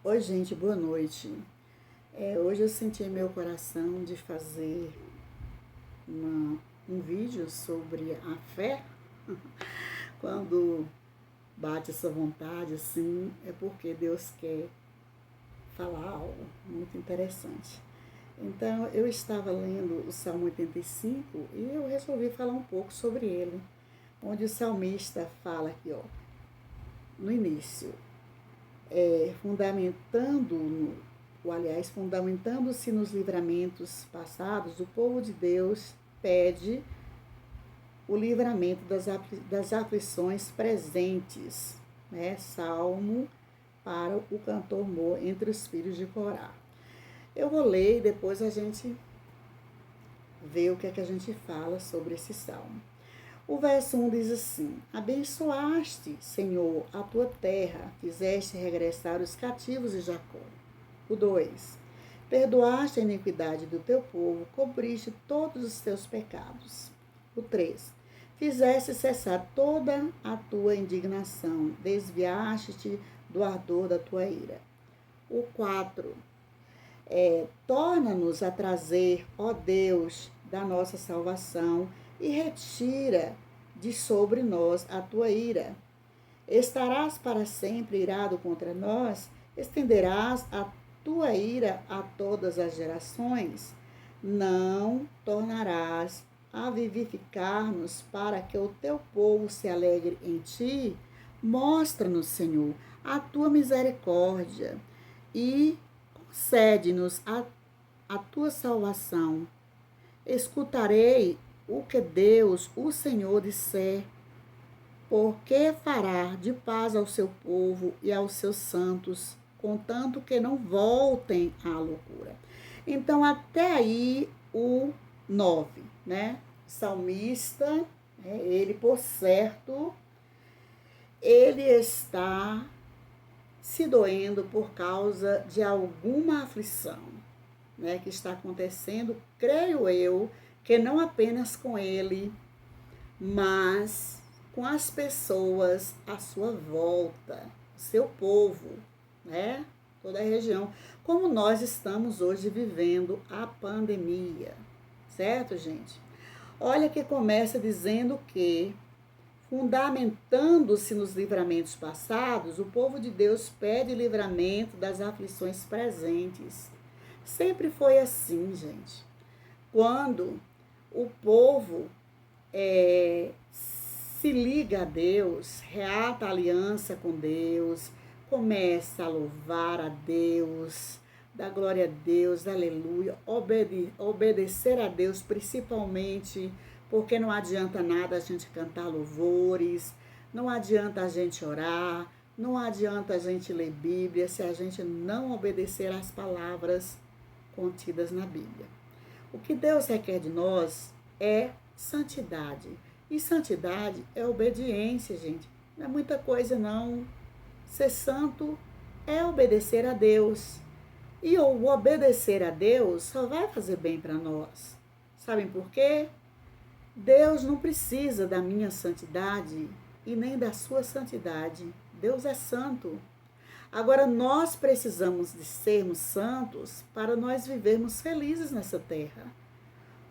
Oi, gente, boa noite. Hoje eu senti em meu coração de fazer um vídeo sobre a fé. Quando bate essa vontade, assim, é porque Deus quer falar algo muito interessante. Então, eu estava lendo o Salmo 85 e eu resolvi falar um pouco sobre ele, onde o salmista fala aqui, ó, no início, fundamentando-se nos livramentos passados, o povo de Deus pede o livramento das aflições presentes, né? Salmo para o cantor Mor entre os filhos de Corá. Eu vou ler e depois a gente vê o que é que a gente fala sobre esse salmo. O verso 1 diz assim: Abençoaste, Senhor, a tua terra, fizeste regressar os cativos de Jacó. O 2: Perdoaste a iniquidade do teu povo, cobriste todos os teus pecados. O 3: Fizeste cessar toda a tua indignação, desviaste-te do ardor da tua ira. O 4: Torna-nos a trazer, ó Deus, da nossa salvação, e retira de sobre nós a tua ira. Estarás para sempre irado contra nós? Estenderás a tua ira a todas as gerações? Não tornarás a vivificar-nos para que o teu povo se alegre em ti? Mostra-nos, Senhor, a tua misericórdia e concede-nos a tua salvação. Escutarei o que Deus, o Senhor, disser, porque fará de paz ao seu povo e aos seus santos, contanto que não voltem à loucura. Então, até aí o 9, né? Salmista, ele, por certo, ele está se doendo por causa de alguma aflição, né, que está acontecendo, creio eu, que não apenas com ele, mas com as pessoas à sua volta, seu povo, né? Toda a região, como nós estamos hoje vivendo a pandemia, certo, gente? Olha que começa dizendo que, fundamentando-se nos livramentos passados, o povo de Deus pede livramento das aflições presentes. Sempre foi assim, gente. Quando o povo se liga a Deus, reata a aliança com Deus, começa a louvar a Deus, dar glória a Deus, aleluia, obedecer a Deus, principalmente porque não adianta nada a gente cantar louvores, não adianta a gente orar, não adianta a gente ler Bíblia se a gente não obedecer às palavras contidas na Bíblia. O que Deus requer de nós é santidade. E santidade é obediência, gente. Não é muita coisa, não. Ser santo é obedecer a Deus. E o obedecer a Deus só vai fazer bem para nós. Sabem por quê? Deus não precisa da minha santidade e nem da sua santidade. Deus é santo. Agora, nós precisamos de sermos santos para nós vivermos felizes nessa terra.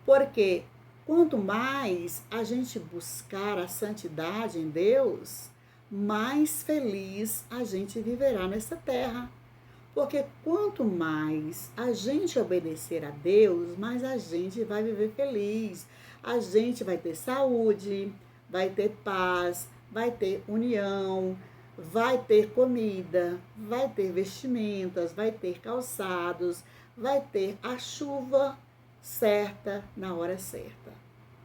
Porque quanto mais a gente buscar a santidade em Deus, mais feliz a gente viverá nessa terra. Porque quanto mais a gente obedecer a Deus, mais a gente vai viver feliz. A gente vai ter saúde, vai ter paz, vai ter união, vai ter comida, vai ter vestimentas, vai ter calçados, vai ter a chuva certa na hora certa.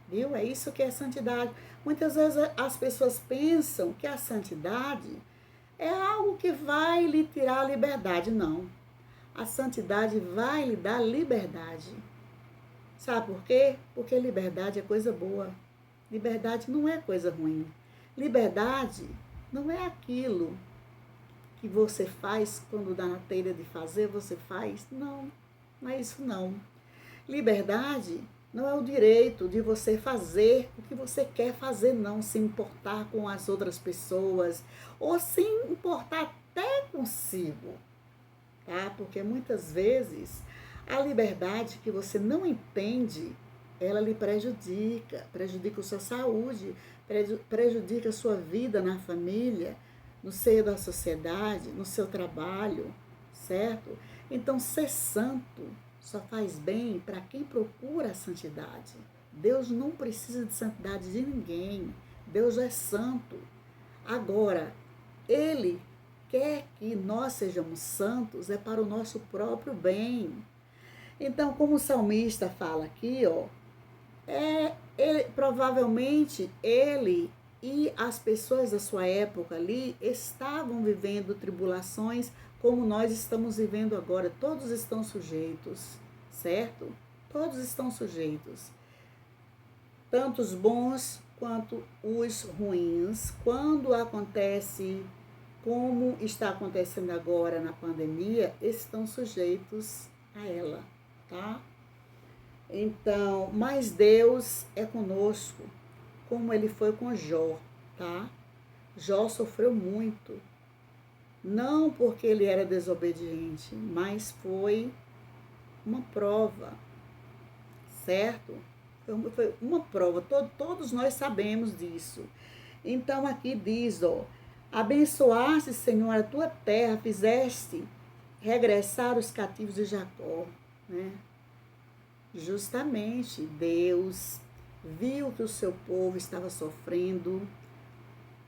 Viu? É isso que é santidade. Muitas vezes as pessoas pensam que a santidade é algo que vai lhe tirar a liberdade. Não. A santidade vai lhe dar liberdade. Sabe por quê? Porque liberdade é coisa boa. Liberdade não é coisa ruim. Liberdade não é aquilo que você faz quando dá na telha de fazer, você faz. Não, não é isso não. Liberdade não é o direito de você fazer o que você quer fazer, não, se importar com as outras pessoas, ou se importar até consigo. tá? Porque muitas vezes a liberdade que você não entende, ela lhe prejudica a sua saúde, prejudica a sua vida na família, no seio da sociedade, no seu trabalho, certo? Então, ser santo só faz bem para quem procura a santidade. Deus não precisa de santidade de ninguém. Deus é santo. Agora, Ele quer que nós sejamos santos, é para o nosso próprio bem. Então, como o salmista fala aqui, ó, provavelmente ele e as pessoas da sua época ali estavam vivendo tribulações como nós estamos vivendo agora. Todos estão sujeitos, certo? Todos estão sujeitos. Tanto os bons quanto os ruins. Quando acontece como está acontecendo agora na pandemia, estão sujeitos a ela, tá? Então, mas Deus é conosco, como ele foi com Jó, tá? Jó sofreu muito, não porque ele era desobediente, mas foi uma prova, certo? Foi uma prova, todos nós sabemos disso. Então aqui diz, ó, abençoaste, Senhor, a tua terra, fizeste regressar os cativos de Jacó, né? Justamente Deus viu que o seu povo estava sofrendo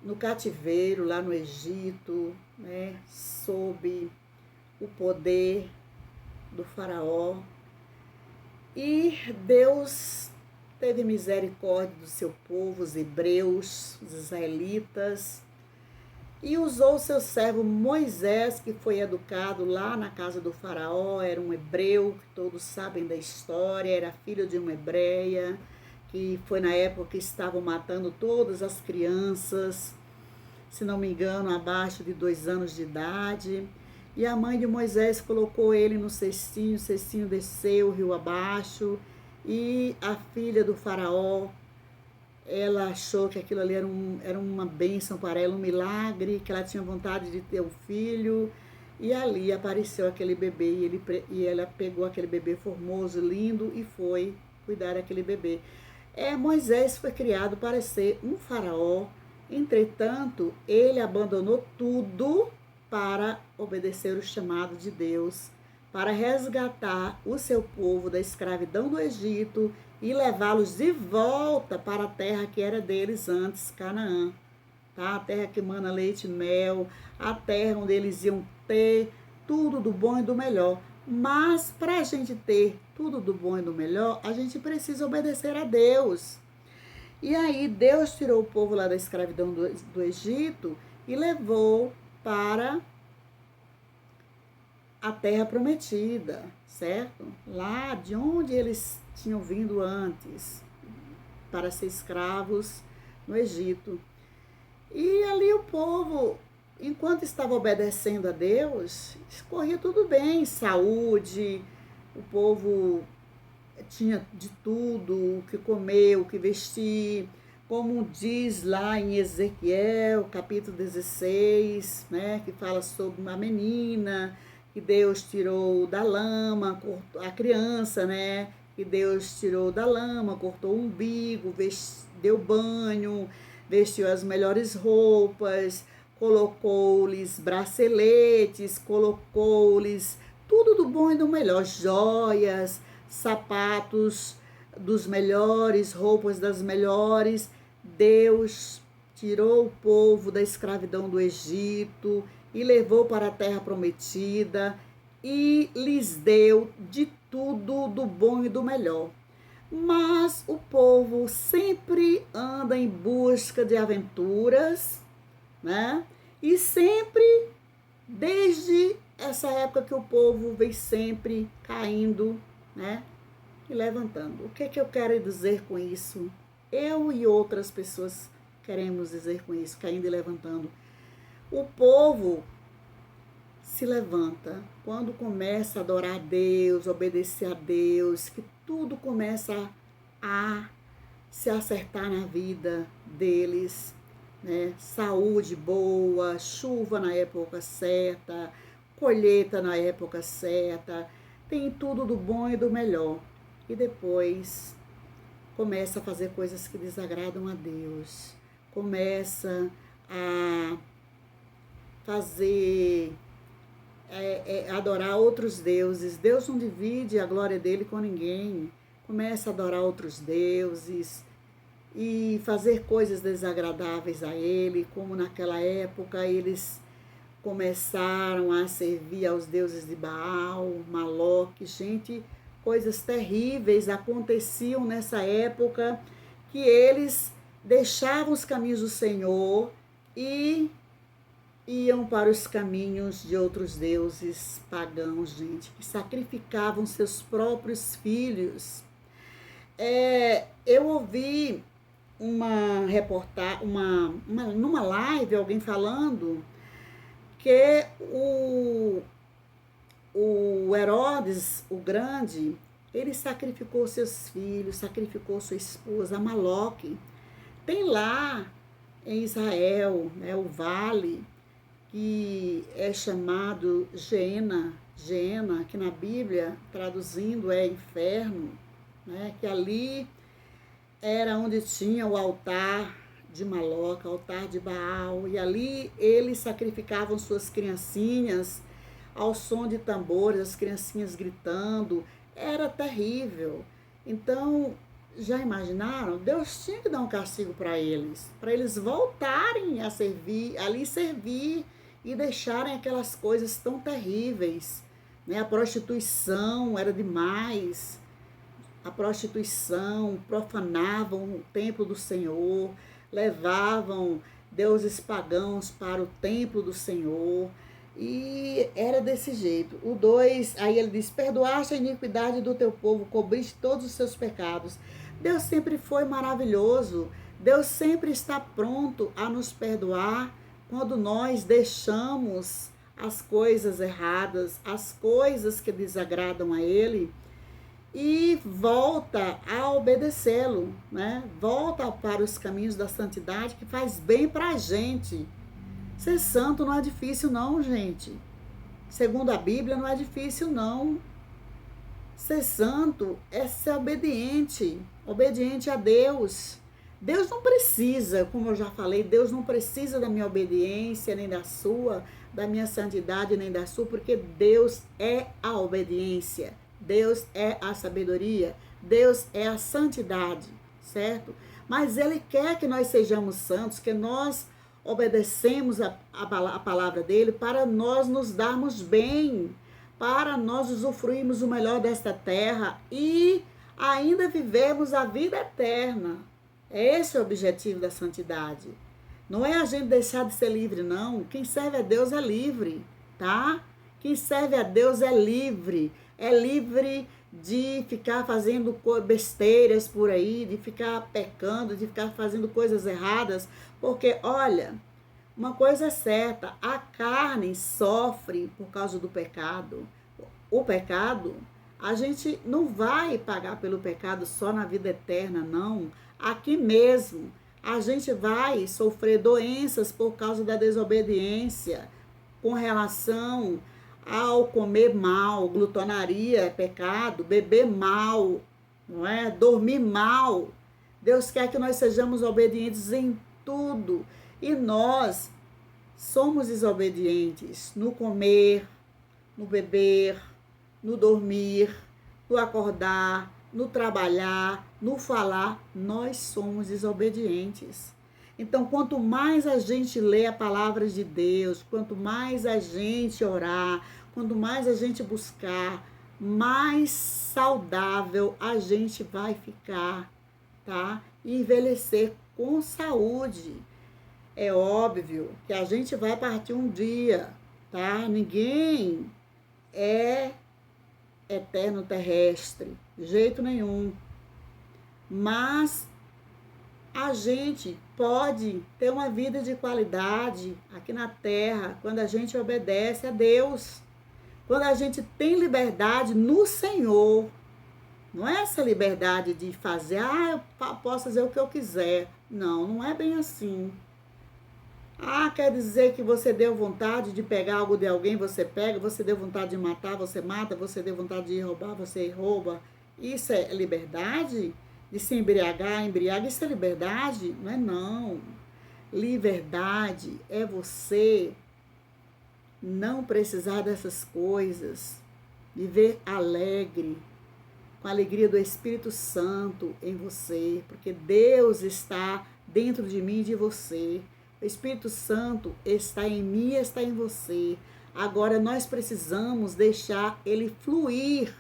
no cativeiro, lá no Egito, né, sob o poder do faraó. E Deus teve misericórdia do seu povo, os hebreus, os israelitas, e usou seu servo Moisés, que foi educado lá na casa do faraó, era um hebreu, que todos sabem da história, era filho de uma hebreia, que foi na época que estavam matando todas as crianças, se não me engano, abaixo de 2 anos de idade. E a mãe de Moisés colocou ele no cestinho, o cestinho desceu o rio abaixo, e a filha do faraó, ela achou que aquilo ali era uma bênção para ela, um milagre, que ela tinha vontade de ter um filho. E ali apareceu aquele bebê e ela pegou aquele bebê formoso, lindo, e foi cuidar daquele bebê. Moisés foi criado para ser um faraó, entretanto, ele abandonou tudo para obedecer o chamado de Deus, para resgatar o seu povo da escravidão do Egito e levá-los de volta para a terra que era deles antes, Canaã, tá? A terra que mana leite e mel, a terra onde eles iam ter tudo do bom e do melhor. Mas para a gente ter tudo do bom e do melhor, a gente precisa obedecer a Deus. E aí Deus tirou o povo lá da escravidão do Egito e levou para a terra prometida, certo? Lá de onde eles tinham vindo antes, para ser escravos no Egito. E ali o povo, enquanto estava obedecendo a Deus, corria tudo bem, saúde, o povo tinha de tudo, o que comer, o que vestir, como diz lá em Ezequiel, capítulo 16, né, que fala sobre uma menina que Deus tirou da lama, a criança, né, que Deus tirou da lama, cortou o umbigo, deu banho, vestiu as melhores roupas, colocou-lhes braceletes, colocou-lhes tudo do bom e do melhor, joias, sapatos dos melhores, roupas das melhores. Deus tirou o povo da escravidão do Egito e levou para a terra prometida e lhes deu de tudo do bom e do melhor. Mas o povo sempre anda em busca de aventuras, né? E sempre, desde essa época que o povo vem sempre caindo, né? E levantando. O que eu quero dizer com isso? Eu e outras pessoas queremos dizer com isso, caindo e levantando. O povo se levanta quando começa a adorar a Deus, obedecer a Deus, que tudo começa a se acertar na vida deles, né? Saúde boa, chuva na época certa, colheita na época certa, tem tudo do bom e do melhor. E depois começa a fazer coisas que desagradam a Deus, começa a fazer, adorar outros deuses. Deus não divide a glória dele com ninguém. Começa a adorar outros deuses e fazer coisas desagradáveis a ele, como naquela época eles começaram a servir aos deuses de Baal, Maloque. Gente, coisas terríveis aconteciam nessa época, que eles deixavam os caminhos do Senhor e iam para os caminhos de outros deuses pagãos, gente, que sacrificavam seus próprios filhos. Eu ouvi uma reportagem, numa live, alguém falando que o Herodes, o grande, ele sacrificou seus filhos, sacrificou sua esposa, Maloque. Tem lá em Israel, né, o vale que é chamado Geena, que na Bíblia, traduzindo, é inferno, né, que ali era onde tinha o altar de Maloca, altar de Baal, e ali eles sacrificavam suas criancinhas ao som de tambores, as criancinhas gritando. Era terrível. Então, já imaginaram? Deus tinha que dar um castigo para eles voltarem a servir, ali servir e deixarem aquelas coisas tão terríveis, né? A prostituição era demais. A prostituição, profanavam o templo do Senhor, levavam deuses pagãos para o templo do Senhor, e era desse jeito. O 2, aí ele diz: perdoaste a iniquidade do teu povo, cobriste todos os seus pecados. Deus sempre foi maravilhoso, Deus sempre está pronto a nos perdoar quando nós deixamos as coisas erradas, as coisas que desagradam a Ele, e volta a obedecê-lo, né? Volta para os caminhos da santidade, que faz bem para a gente. Ser santo não é difícil não, gente. Segundo a Bíblia, não é difícil não. Ser santo é ser obediente, obediente a Deus. Deus não precisa, como eu já falei, Deus não precisa da minha obediência, nem da sua, da minha santidade, nem da sua, porque Deus é a obediência. Deus é a sabedoria, Deus é a santidade, certo? Mas Ele quer que nós sejamos santos, que nós obedecemos a palavra dEle para nós nos darmos bem, para nós usufruirmos o melhor desta terra e ainda vivemos a vida eterna. Esse é o objetivo da santidade. Não é a gente deixar de ser livre, não. Quem serve a Deus é livre, tá? Quem serve a Deus é livre de ficar fazendo besteiras por aí, de ficar pecando, de ficar fazendo coisas erradas, porque, olha, uma coisa é certa, a carne sofre por causa do pecado. O pecado, a gente não vai pagar pelo pecado só na vida eterna, não. Aqui mesmo, a gente vai sofrer doenças por causa da desobediência, com relação ao comer mal. Glutonaria é pecado, beber mal, não é? Dormir mal. Deus quer que nós sejamos obedientes em tudo, e nós somos desobedientes no comer, no beber, no dormir, no acordar, no trabalhar, no falar. Nós somos desobedientes. Então, quanto mais a gente lê a palavra de Deus, quanto mais a gente orar, quanto mais a gente buscar, mais saudável a gente vai ficar, tá? E envelhecer com saúde. É óbvio que a gente vai partir um dia, tá? Ninguém é eterno terrestre, de jeito nenhum. Mas a gente pode ter uma vida de qualidade aqui na terra quando a gente obedece a Deus, quando a gente tem liberdade no Senhor. Não é essa liberdade de fazer, eu posso fazer o que eu quiser. Não, não é bem assim. Ah, quer dizer que você deu vontade de pegar algo de alguém, você pega, você deu vontade de matar, você mata, você deu vontade de roubar, você rouba. Isso é liberdade? De se embriagar, embriaga, isso é liberdade? Não é não. Liberdade é você não precisar dessas coisas, viver alegre, com a alegria do Espírito Santo em você, porque Deus está dentro de mim e de você. O Espírito Santo está em mim e está em você. Agora nós precisamos deixar ele fluir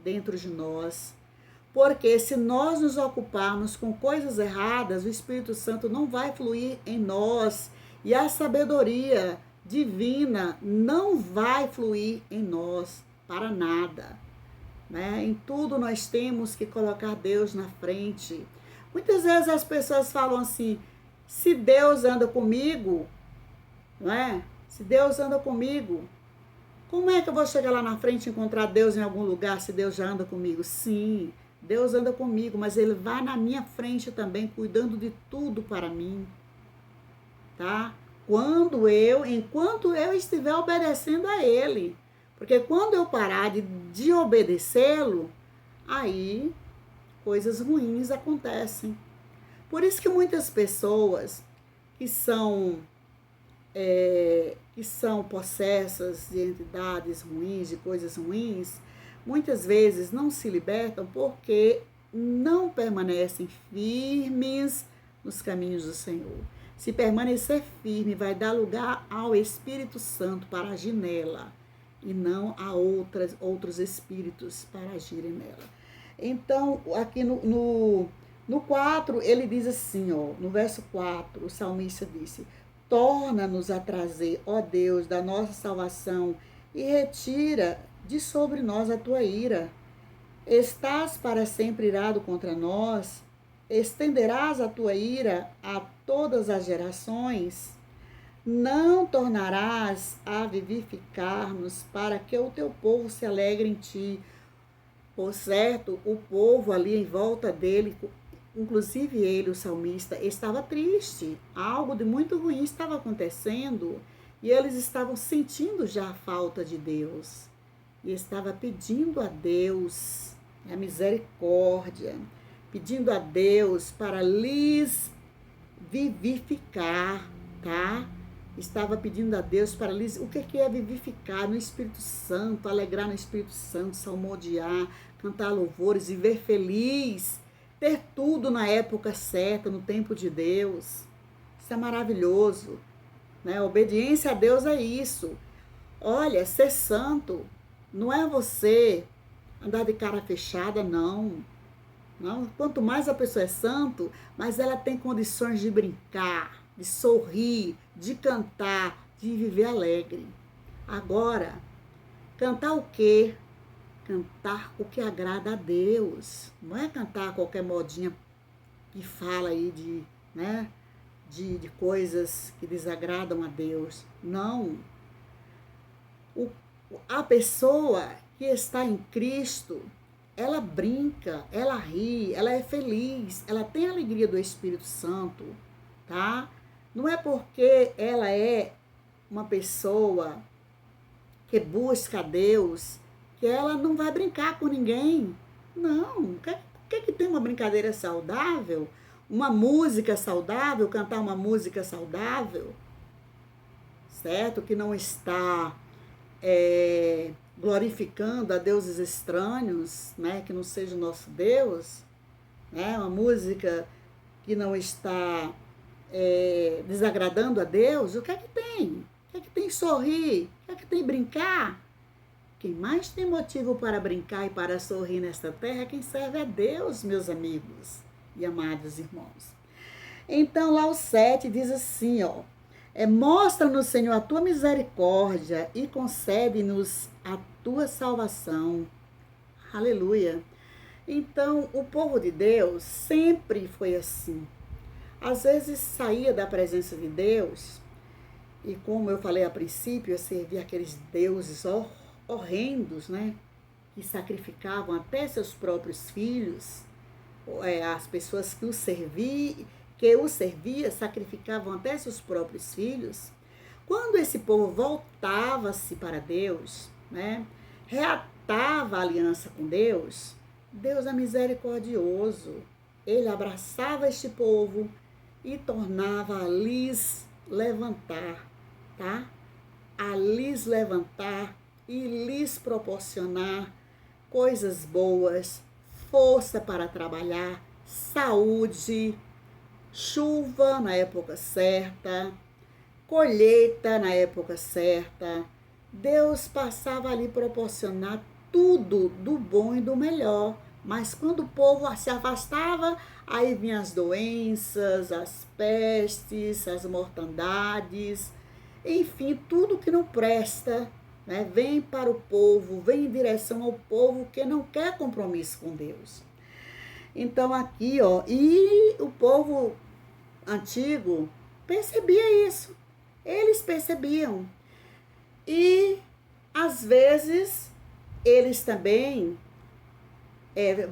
dentro de nós. Porque se nós nos ocuparmos com coisas erradas, o Espírito Santo não vai fluir em nós. E a sabedoria divina não vai fluir em nós para nada. Né? Em tudo nós temos que colocar Deus na frente. Muitas vezes as pessoas falam assim: se Deus anda comigo, não é? Se Deus anda comigo, como é que eu vou chegar lá na frente e encontrar Deus em algum lugar se Deus já anda comigo? Sim, Deus anda comigo, mas Ele vai na minha frente também, cuidando de tudo para mim, tá? Enquanto eu estiver obedecendo a Ele. Porque quando eu parar de obedecê-lo, aí coisas ruins acontecem. Por isso que muitas pessoas que são possessas de entidades ruins, de coisas ruins, muitas vezes não se libertam porque não permanecem firmes nos caminhos do Senhor. Se permanecer firme, vai dar lugar ao Espírito Santo para agir nela e não a outros espíritos para agirem nela. Então, aqui no 4, ele diz assim, ó, no verso 4, o salmista disse: torna-nos a trazer, ó Deus, da nossa salvação, e retira de sobre nós a tua ira. Estás para sempre irado contra nós? Estenderás a tua ira a todas as gerações? Não tornarás a vivificar-nos para que o teu povo se alegre em ti. Por certo, o povo ali em volta dele, inclusive ele, o salmista, estava triste. Algo de muito ruim estava acontecendo e eles estavam sentindo já a falta de Deus. E estava pedindo a Deus a misericórdia, pedindo a Deus para lhes vivificar, tá? Estava pedindo a Deus para lhes... O que é vivificar no Espírito Santo, alegrar no Espírito Santo, salmodiar, cantar louvores, viver feliz, ter tudo na época certa, no tempo de Deus. Isso é maravilhoso, né? Obediência a Deus é isso. Olha, ser santo não é você andar de cara fechada, não. Não, quanto mais a pessoa é santo, mais ela tem condições de brincar, de sorrir, de cantar, de viver alegre. Agora, cantar o quê? Cantar o que agrada a Deus. Não é cantar qualquer modinha que fala aí de coisas que desagradam a Deus. Não. A pessoa que está em Cristo, ela brinca, ela ri, ela é feliz, ela tem a alegria do Espírito Santo, tá? Não é porque ela é uma pessoa que busca a Deus que ela não vai brincar com ninguém. Não, o que tem uma brincadeira saudável? Uma música saudável, cantar uma música saudável, certo? Que não está glorificando a deuses estranhos, né? Que não seja o nosso Deus, né? Uma música que não está desagradando a Deus. O que é que tem? O que é que tem sorrir? O que é que tem brincar? Quem mais tem motivo para brincar e para sorrir nesta terra é quem serve a Deus, meus amigos e amados irmãos. Então, lá o 7 diz assim, ó: mostra-nos, Senhor, a tua misericórdia e concede-nos a tua salvação. Aleluia. Então, o povo de Deus sempre foi assim. Às vezes saía da presença de Deus e, como eu falei a princípio, eu servia aqueles deuses horrendos, né? Que sacrificavam até seus próprios filhos, as pessoas que que o servia, sacrificavam até seus próprios filhos, quando esse povo voltava-se para Deus, né, reatava a aliança com Deus, Deus é misericordioso. Ele abraçava este povo e tornava a lhes levantar, tá? A lhes levantar e lhes proporcionar coisas boas, força para trabalhar, saúde, chuva na época certa, colheita na época certa. Deus passava ali proporcionar tudo do bom e do melhor. Mas quando o povo se afastava, aí vinham as doenças, as pestes, as mortandades, enfim, tudo que não presta, né, vem para o povo, vem em direção ao povo que não quer compromisso com Deus. Então aqui, ó, e o povo antigo percebia isso. Eles percebiam. E às vezes eles também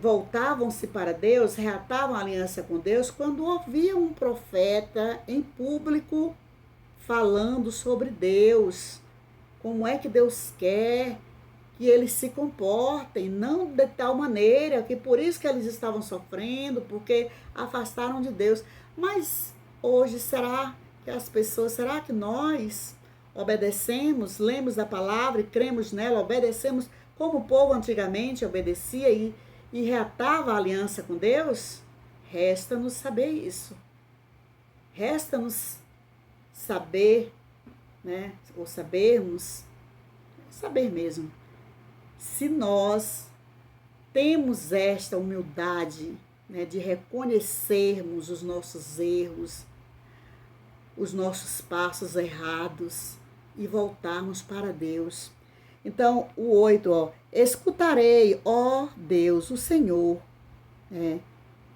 voltavam-se para Deus, reatavam a aliança com Deus, quando ouviam um profeta em público falando sobre Deus, como é que Deus quer que eles se comportem, não de tal maneira que por isso que eles estavam sofrendo, porque afastaram de Deus. Mas hoje, será que as pessoas, será que nós obedecemos, lemos a palavra e cremos nela, obedecemos como o povo antigamente obedecia e reatava a aliança com Deus? Resta-nos saber isso. Resta-nos saber, né, ou saber mesmo, se nós temos esta humildade, né, de reconhecermos os nossos erros, os nossos passos errados e voltarmos para Deus. Então, o 8, ó, escutarei, ó Deus, o Senhor,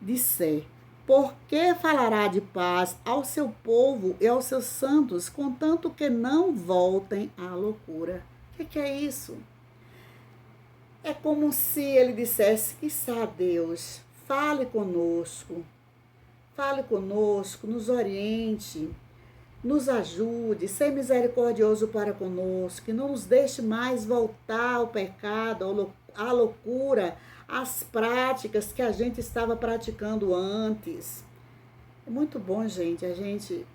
disser, por que falará de paz ao seu povo e aos seus santos, contanto que não voltem à loucura? O que é isso? É como se ele dissesse, quiçá Deus, fale conosco, nos oriente, nos ajude, seja misericordioso para conosco, que não nos deixe mais voltar ao pecado, à loucura, às práticas que a gente estava praticando antes. É muito bom, gente, a gente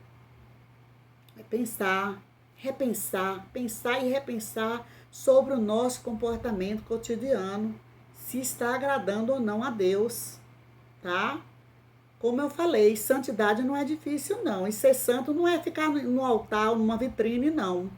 pensar e repensar sobre o nosso comportamento cotidiano, se está agradando ou não a Deus, tá? Como eu falei, santidade não é difícil, não. E ser santo não é ficar no altar ou numa vitrine, não.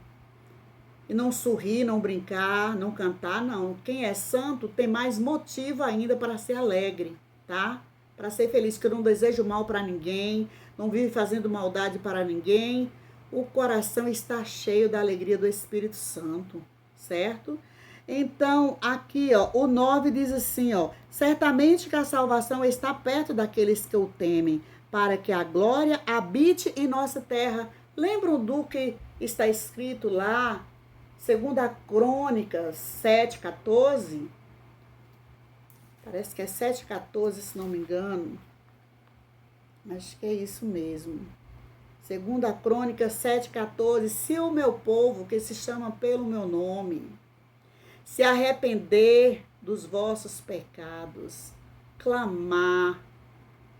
E não sorrir, não brincar, não cantar, não. Quem é santo tem mais motivo ainda para ser alegre, tá? Para ser feliz, que eu não desejo mal para ninguém, não vive fazendo maldade para ninguém. O coração está cheio da alegria do Espírito Santo, certo? Então, aqui, ó, o 9 diz assim, ó, certamente que a salvação está perto daqueles que o temem, para que a glória habite em nossa terra. Lembram do que está escrito lá, 2 Crônicas 7:14? Parece que é 7:14, se não me engano. Acho que é isso mesmo. 2 Crônicas 7:14, se o meu povo, que se chama pelo meu nome, se arrepender dos vossos pecados, clamar,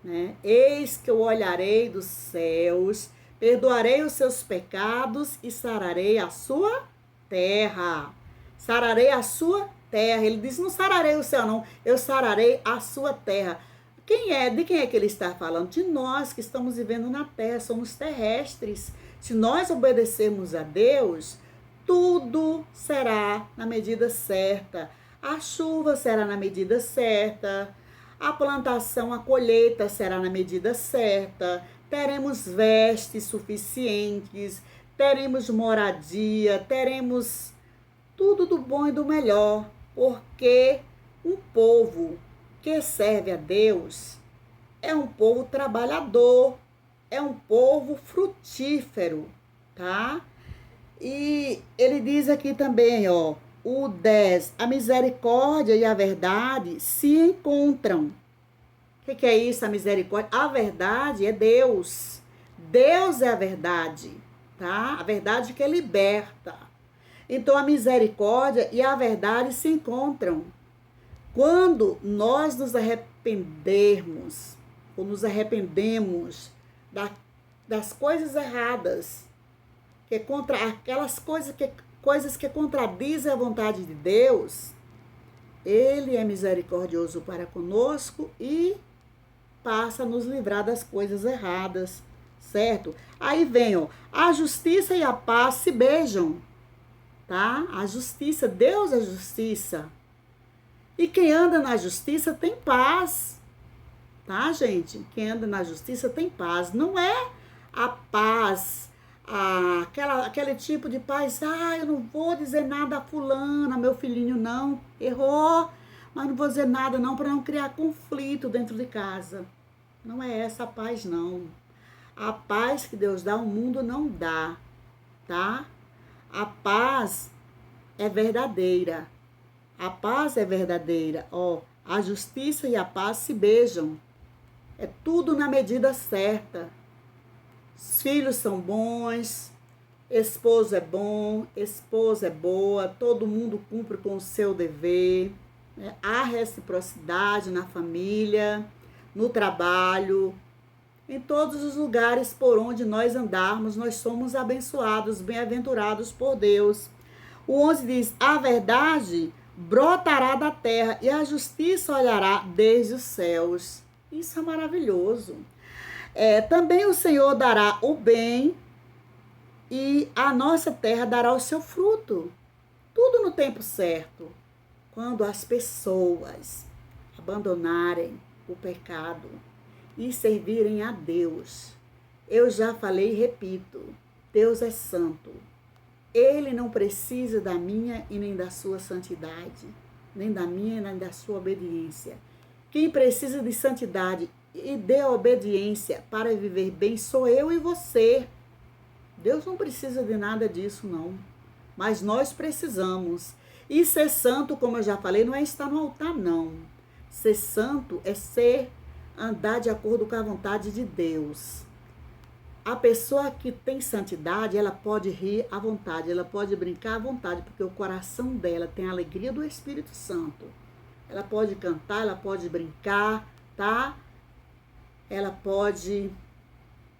né? Eis que eu olharei dos céus, perdoarei os seus pecados e sararei a sua terra. Sararei a sua terra. Ele diz, não sararei o céu, não. Eu sararei a sua terra. De quem é que ele está falando? De nós que estamos vivendo na terra, somos terrestres. Se nós obedecermos a Deus, tudo será na medida certa. A chuva será na medida certa. A plantação, a colheita será na medida certa. Teremos vestes suficientes. Teremos moradia. Teremos tudo do bom e do melhor. Porque um povo que serve a Deus é um povo trabalhador. É um povo frutífero, tá? E ele diz aqui também, ó, o 10, a misericórdia e a verdade se encontram. que é isso, a misericórdia? A verdade é Deus. Deus é a verdade, tá? A verdade que liberta. Então, a misericórdia e a verdade se encontram. Quando nós nos arrependermos, ou nos arrependemos das coisas erradas, que é contra aquelas coisas que contradizem a vontade de Deus, Ele é misericordioso para conosco e passa a nos livrar das coisas erradas, certo? Aí vem, ó, a justiça e a paz se beijam, tá? A justiça, Deus é justiça. E quem anda na justiça tem paz, tá, gente? Quem anda na justiça tem paz. Não é a paz, aquele tipo de paz, eu não vou dizer nada a fulana, meu filhinho não, errou, mas não vou dizer nada não para não criar conflito dentro de casa. Não é essa a paz, não. A paz que Deus dá, o mundo não dá, tá? A paz é verdadeira. A paz é verdadeira. Ó, a justiça e a paz se beijam. É tudo na medida certa. Os filhos são bons, esposo é bom, esposa é boa, todo mundo cumpre com o seu dever. Né? Há reciprocidade na família, no trabalho, em todos os lugares por onde nós andarmos, nós somos abençoados, bem-aventurados por Deus. O 11 diz, a verdade brotará da terra e a justiça olhará desde os céus. Isso é maravilhoso. Também o Senhor dará o bem e a nossa terra dará o seu fruto. Tudo no tempo certo. Quando as pessoas abandonarem o pecado e servirem a Deus. Eu já falei e repito, Deus é santo. Ele não precisa da minha e nem da sua santidade, nem da minha e nem da sua obediência. Quem precisa de santidade e de obediência para viver bem sou eu e você. Deus não precisa de nada disso, não. Mas nós precisamos. E ser santo, como eu já falei, não é estar no altar, não. Ser santo é andar de acordo com a vontade de Deus. A pessoa que tem santidade, ela pode rir à vontade, ela pode brincar à vontade, porque o coração dela tem a alegria do Espírito Santo. Ela pode cantar, ela pode brincar, tá? Ela pode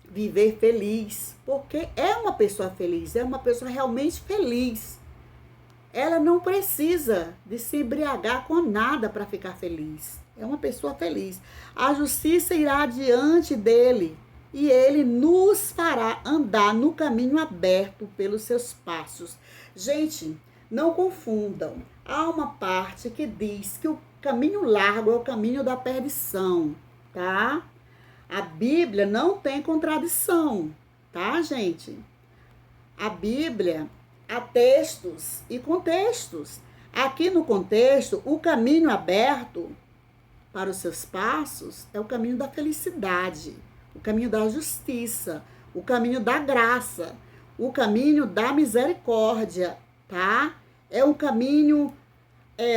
viver feliz, porque é uma pessoa feliz, é uma pessoa realmente feliz. Ela não precisa de se embriagar com nada para ficar feliz. É uma pessoa feliz. A justiça irá diante dele e ele nos fará andar no caminho aberto pelos seus passos. Gente, não confundam. Há uma parte que diz que o caminho largo é o caminho da perdição, tá? A Bíblia não tem contradição, tá, gente? A Bíblia há textos e contextos. Aqui no contexto, o caminho aberto para os seus passos é o caminho da felicidade, o caminho da justiça, o caminho da graça, o caminho da misericórdia, tá? É um caminho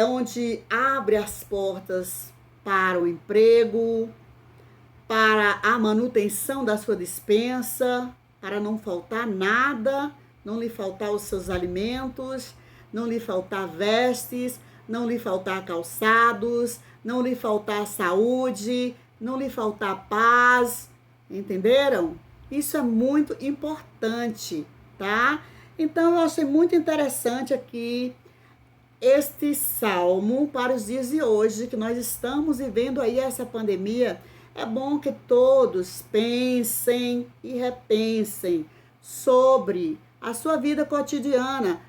onde abre as portas para o emprego, para a manutenção da sua despensa, para não faltar nada, não lhe faltar os seus alimentos, não lhe faltar vestes, não lhe faltar calçados, não lhe faltar saúde, não lhe faltar paz, entenderam? Isso é muito importante, tá? Então, eu achei muito interessante aqui este salmo para os dias de hoje, que nós estamos vivendo aí essa pandemia. É bom que todos pensem e repensem sobre a sua vida cotidiana.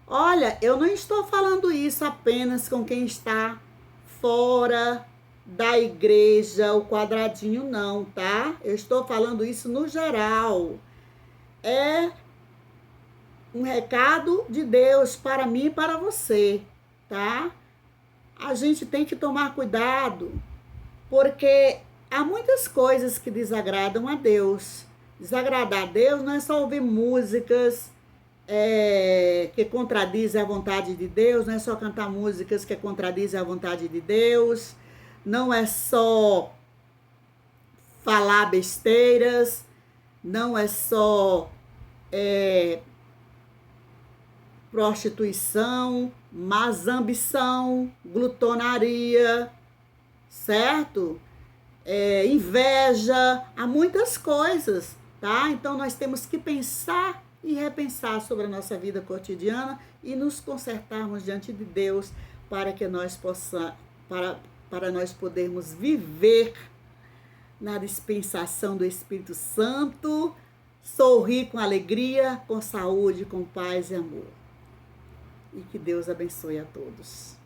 Olha, eu não estou falando isso apenas com quem está fora da igreja, o quadradinho, não, tá? Eu estou falando isso no geral. É um recado de Deus para mim e para você, tá? A gente tem que tomar cuidado, porque há muitas coisas que desagradam a Deus. Desagradar a Deus não é só ouvir músicas que contradizem a vontade de Deus, não é só cantar músicas que contradizem a vontade de Deus, não é só falar besteiras, não é só prostituição, mas ambição, glutonaria, certo? Inveja, há muitas coisas, tá? Então nós temos que pensar e repensar sobre a nossa vida cotidiana e nos consertarmos diante de Deus para que nós possamos, para nós podermos viver na dispensação do Espírito Santo, sorrir com alegria, com saúde, com paz e amor. E que Deus abençoe a todos.